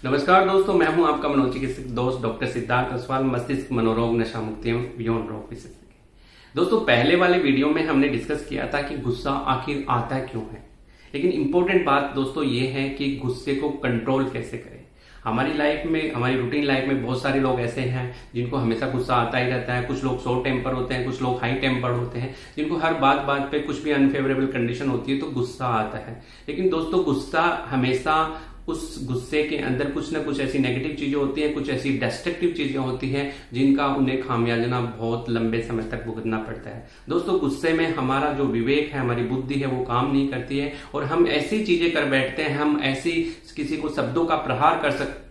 नमस्कार दोस्तों, मैं हूं आपका मनोचिकित्सक दोस्त डॉक्टर सिद्धार्थ असवाल, मस्तिष्क मनोरोग नशा मुक्ति एवं यौन रोग विशेषज्ञ। दोस्तों, पहले वाले वीडियो में हमने डिस्कस किया था कि गुस्सा आखिर आता क्यों है, लेकिन इंपॉर्टेंट बात दोस्तों ये है कि गुस्से को कंट्रोल कैसे करें। हमारी लाइफ में, हमारी रूटीन लाइफ में बहुत सारे लोग ऐसे हैं जिनको हमेशा गुस्सा आता ही रहता है। कुछ लोग शॉर्ट टेम्पर होते हैं, कुछ लोग हाई टेम्पर होते हैं, जिनको हर बात बात पे कुछ भी अनफेवरेबल कंडीशन होती है तो गुस्सा आता है। लेकिन दोस्तों, गुस्सा हमेशा उस गुस्से के अंदर कुछ ना कुछ ऐसी नेगेटिव चीजें होती हैं, कुछ ऐसी डिस्ट्रक्टिव चीजें होती हैं जिनका उन्हें खामियाजा बहुत लंबे समय तक भुगतना पड़ता है। दोस्तों, गुस्से में हमारा जो विवेक है, हमारी बुद्धि है, वो काम नहीं करती है और हम ऐसी चीजें कर बैठते हैं, हम ऐसी किसी को शब्दों का प्रहार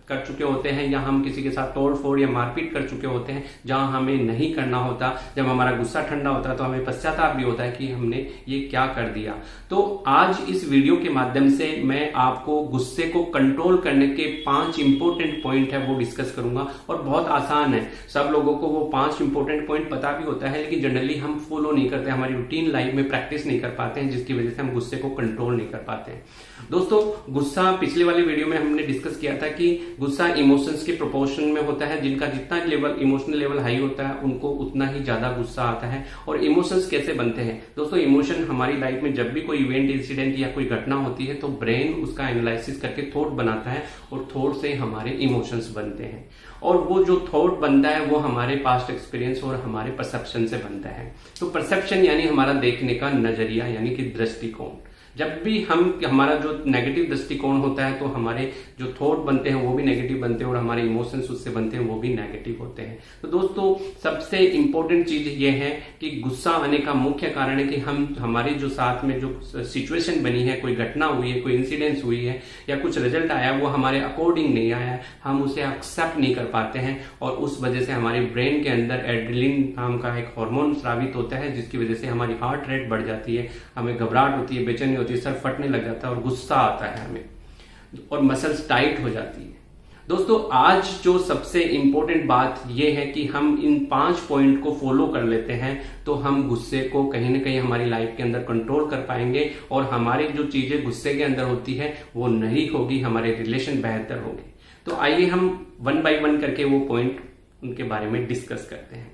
कर चुके होते हैं, या हम किसी के साथ तोड़ फोड़ या मारपीट कर चुके होते हैं जहां हमें नहीं करना होता। जब हमारा गुस्सा ठंडा होता है तो हमें पश्चाताप भी होता है कि हमने ये क्या कर दिया। तो आज इस वीडियो के माध्यम से मैं आपको गुस्से को कंट्रोल करने के 5 इंपॉर्टेंट पॉइंट है वो डिस्कस करूंगा। और बहुत आसान है, सब लोगों को वो 5 इंपॉर्टेंट पॉइंट पता भी होता है, लेकिन जनरली हम फॉलो नहीं करते, हमारी रूटीन लाइफ में प्रैक्टिस नहीं कर पाते हैं, जिसकी वजह से हम गुस्से को कंट्रोल नहीं कर पाते हैं। दोस्तों, गुस्सा पिछले वाले वीडियो में हमने डिस्कस किया था कि गुस्सा इमोशंस के प्रोपोर्शन में होता है। जिनका जितना लेवल, इमोशनल लेवल हाई होता है, उनको उतना ही ज्यादा गुस्सा आता है। और इमोशंस कैसे बनते हैं दोस्तों? इमोशन हमारी लाइफ में जब भी कोई इवेंट, इंसिडेंट या कोई घटना होती है तो ब्रेन उसका एनालिसिस करके थॉट बनाता है और थॉट से हमारे इमोशंस बनते हैं। और वो जो थॉट बनता है वो हमारे पास्ट एक्सपीरियंस और हमारे परसेप्शन से बनता है। तो परसेप्शन यानी हमारा देखने का नजरिया, यानी कि दृष्टिकोण। जब भी हमारा जो नेगेटिव दृष्टिकोण होता है तो हमारे जो थॉट बनते हैं वो भी नेगेटिव बनते हैं और हमारे इमोशंस उससे बनते हैं वो भी नेगेटिव होते हैं। तो दोस्तों, सबसे इंपॉर्टेंट चीज ये है कि गुस्सा आने का मुख्य कारण है कि हमारे जो साथ में जो सिचुएशन बनी है, कोई घटना हुई है, कोई इंसिडेंस हुई है या कुछ रिजल्ट आया, वो हमारे अकॉर्डिंग नहीं आया, हम उसे एक्सेप्ट नहीं कर पाते हैं और उस वजह से हमारे ब्रेन के अंदर एड्रेनलिन नाम का एक हार्मोन स्रावित होता है, जिसकी वजह से हमारी हार्ट रेट बढ़ जाती है, हमें घबराहट होती है, बेचैनी होती है, सर फटने लग जाता है और गुस्सा आता है हमें, और मसल्स टाइट हो जाती है। दोस्तों, आज जो सबसे इंपॉर्टेंट बात यह है कि हम इन 5 पॉइंट को फॉलो कर लेते हैं तो हम गुस्से को कहीं ना कहीं हमारी लाइफ के अंदर कंट्रोल कर पाएंगे और हमारी जो चीजें गुस्से के अंदर होती है वो नहीं होगी, हमारे रिलेशन बेहतर होंगे। तो आइए हम 1 बाय 1 करके वो पॉइंट उनके बारे में डिस्कस करते हैं।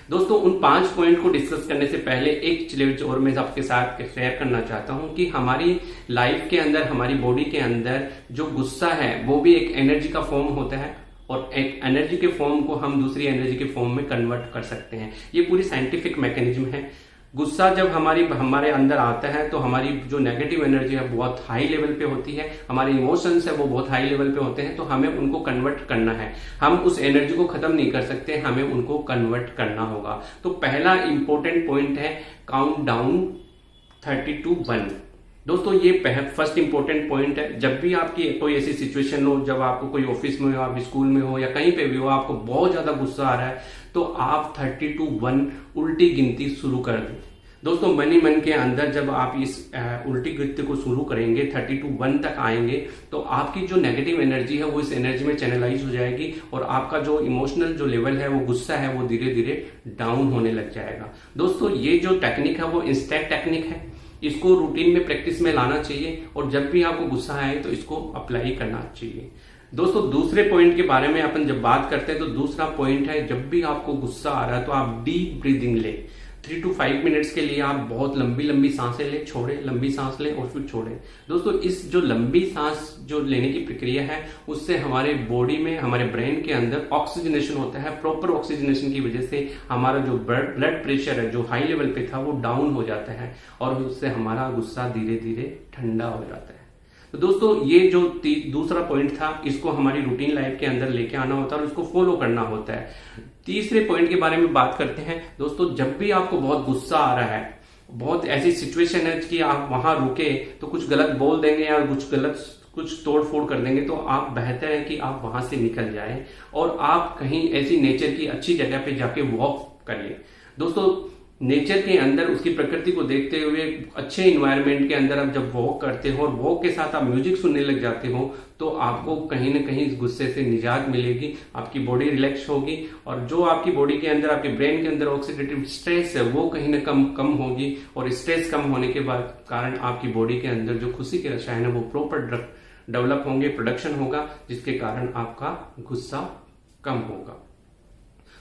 दोस्तों, उन 5 पॉइंट को डिस्कस करने से पहले एक चीज और मैं आपके साथ शेयर करना चाहता हूं कि हमारी लाइफ के अंदर, हमारी बॉडी के अंदर जो गुस्सा है वो भी एक एनर्जी का फॉर्म होता है और एक एनर्जी के फॉर्म को हम दूसरी एनर्जी के फॉर्म में कन्वर्ट कर सकते हैं। ये पूरी साइंटिफिक मैकेनिज्म है। गुस्सा जब हमारे अंदर आता है तो हमारी जो नेगेटिव एनर्जी है बहुत हाई लेवल पे होती है, हमारे इमोशंस है वो बहुत हाई लेवल पे होते हैं, तो हमें उनको कन्वर्ट करना है। हम उस एनर्जी को खत्म नहीं कर सकते, हमें उनको कन्वर्ट करना होगा। तो पहला इंपॉर्टेंट पॉइंट है काउंट डाउन 30 to 1। दोस्तों, ये फर्स्ट इंपॉर्टेंट पॉइंट है। जब भी आपकी कोई ऐसी सिचुएशन हो, जब आपको कोई ऑफिस में हो, आप स्कूल में हो या कहीं पे भी हो, आपको बहुत ज्यादा गुस्सा आ रहा है तो आप 30 to 1 उल्टी गिनती शुरू कर दें। दोस्तों, मन ही मन के अंदर जब आप इस उल्टी गिनती को शुरू करेंगे, 30 to 1 तक आएंगे, तो आपकी जो नेगेटिव एनर्जी है वो इस एनर्जी में चैनलाइज हो जाएगी और आपका जो इमोशनल जो लेवल है, वो गुस्सा है, वो धीरे धीरे डाउन होने लग जाएगा। दोस्तों, ये जो टेक्निक है वो इंस्टेंट टेक्निक है, इसको रूटीन में, प्रैक्टिस में लाना चाहिए और जब भी आपको गुस्सा आए तो इसको अप्लाई करना चाहिए। दोस्तों, दूसरे पॉइंट के बारे में अपन जब बात करते हैं तो दूसरा पॉइंट है, जब भी आपको गुस्सा आ रहा है तो आप डीप ब्रीदिंग ले। 3 to 5 मिनट्स के लिए आप बहुत लंबी लंबी सांसें ले, छोड़े, लंबी सांस ले और फिर छोड़े। दोस्तों, इस जो लंबी सांस जो लेने की प्रक्रिया है उससे हमारे बॉडी में, हमारे ब्रेन के अंदर ऑक्सीजनेशन होता है। प्रॉपर ऑक्सीजनेशन की वजह से हमारा जो ब्लड प्रेशर है जो हाई लेवल पे था वो डाउन हो जाता है और उससे हमारा गुस्सा धीरे धीरे ठंडा हो जाता है। तो दोस्तों, ये जो दूसरा पॉइंट था, इसको हमारी रूटीन लाइफ के अंदर लेके आना होता है और इसको फॉलो करना होता है। तीसरे पॉइंट के बारे में बात करते हैं। दोस्तों, जब भी आपको बहुत गुस्सा आ रहा है, बहुत ऐसी सिचुएशन है कि आप वहां रुके तो कुछ गलत बोल देंगे या कुछ तोड़ फोड़ कर देंगे, तो आप बेहतर है कि आप वहां से निकल जाएं और आप कहीं ऐसी नेचर की अच्छी जगह पे जाके वॉक करिए। दोस्तों, नेचर के अंदर उसकी प्रकृति को देखते हुए अच्छे इन्वायरमेंट के अंदर आप जब वॉक करते हो और वॉक के साथ आप म्यूजिक सुनने लग जाते हो तो आपको कहीं ना कहीं इस गुस्से से निजात मिलेगी, आपकी बॉडी रिलैक्स होगी और जो आपकी बॉडी के अंदर, आपके ब्रेन के अंदर ऑक्सीडेटिव स्ट्रेस है वो कहीं ना कम होगी और स्ट्रेस कम होने के बाद कारण आपकी बॉडी के अंदर जो खुशी के रसायन है वो प्रॉपर डेवलप होंगे, प्रोडक्शन होगा, जिसके कारण आपका गुस्सा कम होगा।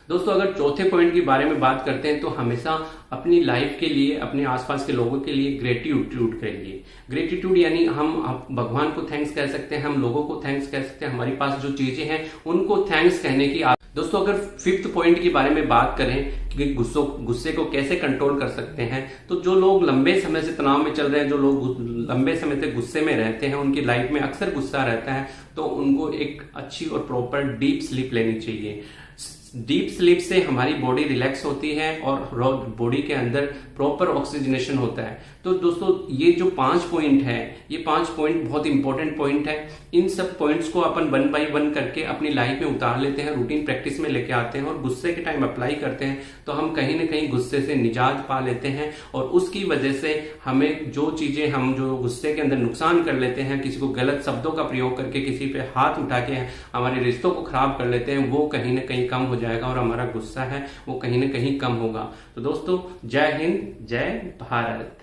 दोस्तों अगर चौथे पॉइंट के बारे में बात करते हैं तो हमेशा अपनी लाइफ के लिए, अपने आसपास के लोगों के लिए ग्रेटिट्यूड करिए। ग्रेटिट्यूड यानी हम भगवान को थैंक्स कह सकते हैं, हम लोगों को थैंक्स कह सकते हैं, हमारे पास जो चीजें हैं उनको थैंक्स कहने की दोस्तों अगर फिफ्थ पॉइंट के बारे में बात करें कि गुस्से को कैसे कंट्रोल कर सकते हैं, तो जो लोग लंबे समय से तनाव में चल रहे हैं, जो लोग लंबे समय से गुस्से में रहते हैं, उनकी लाइफ में अक्सर गुस्सा रहता है, तो उनको एक अच्छी और प्रॉपर डीप स्लीप लेनी चाहिए। डीप स्लीप से हमारी बॉडी रिलैक्स होती है और बॉडी के अंदर प्रॉपर ऑक्सीजनेशन होता है। तो दोस्तों ये जो 5 पॉइंट है, ये 5 पॉइंट बहुत इंपॉर्टेंट पॉइंट है। इन सब पॉइंट्स को अपन 1 बाय 1 करके अपनी लाइफ में उतार लेते हैं, रूटीन प्रैक्टिस में लेके आते हैं और गुस्से के टाइम अप्लाई करते हैं, तो हम कहीं ना कहीं गुस्से से निजात पा लेते हैं। और उसकी वजह से हमें जो चीजें, हम जो गुस्से के अंदर नुकसान कर लेते हैं, किसी को गलत शब्दों का प्रयोग करके, किसी पे हाथ उठा के हमारे रिश्तों को खराब कर लेते हैं, वो कहीं ना कहीं कम हो जाएगा और हमारा गुस्सा है वो कहीं ना कहीं कम होगा। तो दोस्तों जय हिंद, जय भारत।